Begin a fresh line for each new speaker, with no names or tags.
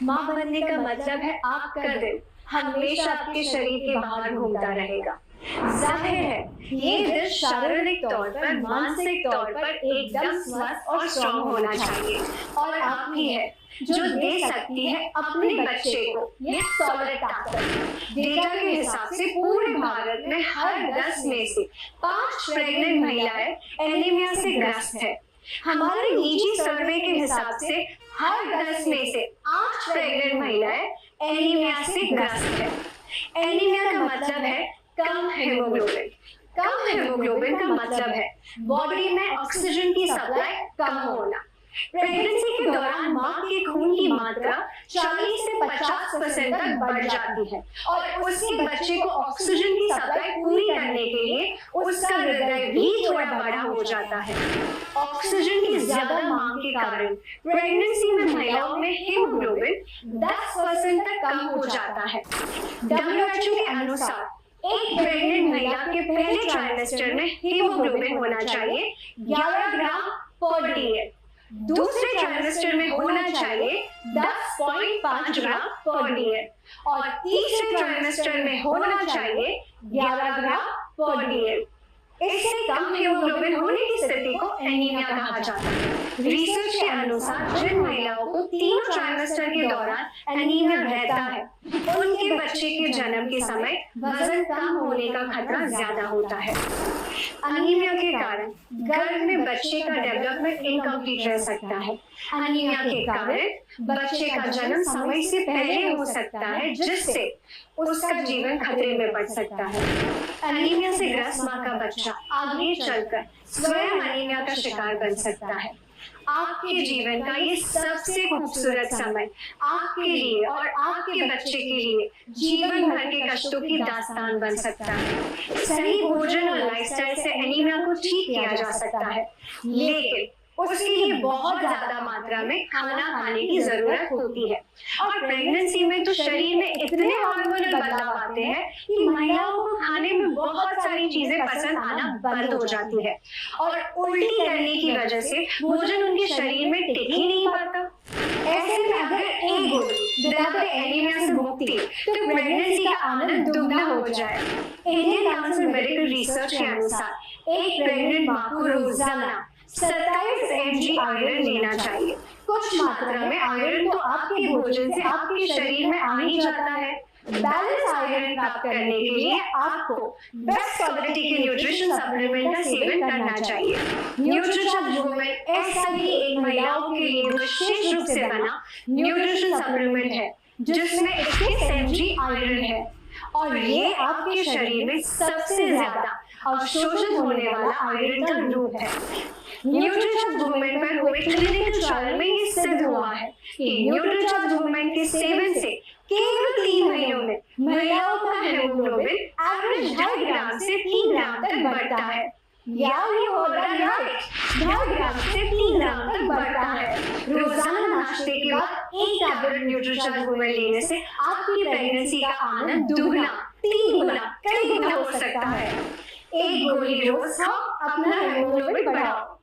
माँ बनने का मतलब है आपका दिल हमेशा आपके शरीर के बाहर घूमता रहेगा। जाहिर है ये दिल शारीरिक तौर पर, मानसिक तौर पर एकदम स्वस्थ और स्ट्रॉन्ग होना चाहिए और आप ही है जो दे सकती है अपने बच्चे को ये सॉलिड ताकत। डेटा के हिसाब से पूरे भारत में हर 10 में से 5 प्रेग्नेंट महिलाएं एनीमिया से ग्रस्त है। हमारे निजी सर्वे के हिसाब से हर 10 में से 8 प्रेग्नेंट महिलाएं एनीमिया से ग्रस्त है। एनीमिया का मतलब है कम हीमोग्लोबिन। कम हीमोग्लोबिन का मतलब है बॉडी में ऑक्सीजन की सप्लाई कम होना। प्रेगनेंसी के दौरान मां के खून की मात्रा 40 से 50% तक बढ़ जाती है और उसके बच्चे को ऑक्सीजन की सप्लाई पूरी करने के लिए उसका हृदय भी थोड़ा बड़ा हो जाता है। ऑक्सीजन की ज्यादा मांग के कारण प्रेगनेंसी में महिलाओं में हीमोग्लोबिन 10% तक कम हो जाता है। WHO के अनुसार एक प्रेग्नेंट महिला के पहले ट्राइमेस्टर में हीमोग्लोबिन होना चाहिए 11 ग्राम पर डीएल। दूसरे ट्राइमेस्टर में होना चाहिए 10.5 ग्राम पर डीएल और तीसरे ट्राइमेस्टर में होना चाहिए 11 ग्राम पर डीएल। इससे कम हीमोग्लोबिन होने की स्थिति को एनीमिया कहा जाता है। रिसर्च के अनुसार जिन महिलाओं को तीनों ट्राइमेस्टर के दौरान एनीमिया रहता है उनके बच्चे के जन्म के समय वजन कम होने का खतरा ज्यादा होता है। एनीमिया के कारण गर्भ में बच्चे का डेवलपमेंट इनकम्प्लीट रह सकता है। एनीमिया के कारण बच्चे का जन्म समय से पहले हो सकता है जिससे उसका जीवन खतरे में पड़ सकता है। एनीमिया से ग्रस्त मां का बच्चा आगे चलकर स्वयं एनीमिया का शिकार बन सकता है। आपके जीवन का ये सबसे खूबसूरत समय आपके लिए और आपके बच्चे के लिए जीवन भर के कष्टों की दास्तान बन सकता है। सही भोजन और लाइफस्टाइल से एनीमिया को ठीक किया जा सकता है, लेकिन उसके लिए बहुत ज्यादा मात्रा में खाना खाने की जरूरत होती है। और प्रेगनेंसी में तो शरीर में इतने हार्मोनल बदलाव आते हैं कि महिलाओं को खाने में बहुत सारी चीजें पसंद आना बंद हो जाती है और उल्टी करने की वजह से भोजन उनके शरीर में टिक ही नहीं पाता। ऐसे में अगर एक गोली दिलाकर एनीमिया से मुक्ति तो प्रेगनेंसी का आनंद दुगना हो जाए। इंडियन काउंसिल मेडिकल रिसर्च के अनुसार एक प्रेग्नेंट मां को रोजाना 27 mg आयरन लेना चाहिए। कुछ मात्रा में आयरन तो आपके भोजन से आपके शरीर में आ ही जाता है। बैलेंस आयरन प्राप्त करने के लिए आपको बेस्ट क्वालिटी के न्यूट्रिशन सप्लीमेंट का सेवन करना चाहिए। न्यूट्रिचार्ज वुमेन SID एक महिलाओं के लिए विशेष रूप से बना न्यूट्रिशन सप्लीमेंट है जिसमें 21 mg आयरन है और ये आपके शरीर में सबसे ज्यादा अवशोषित होने वाला आयरन का रूप है। न्यूट्रिचार्ज वुमेन पर हुए क्लिनिकल ट्रायल में ये सिद्ध हुआ है कि न्यूट्रिचार्ज वुमेन के सेवन से केवल 3 महीनों में महिलाओं का हीमोग्लोबिन एवरेज 2.5 ग्राम से 3 ग्राम तक बढ़ता है। या ये होगा राइट, 2.5 ग्राम से 3 ग्राम तक बढ़ता है। रोजाना नाश्ते के बाद एक टैबलेट न्यूट्रिचार्ज वुमेन लेने से आपकी प्रेगनेंसी का आनंद दुगना, 3 गुना, कई गुना हो सकता है। एक गोली रोज खाओ, अपना हीमोग्लोबिन बढ़ाओ।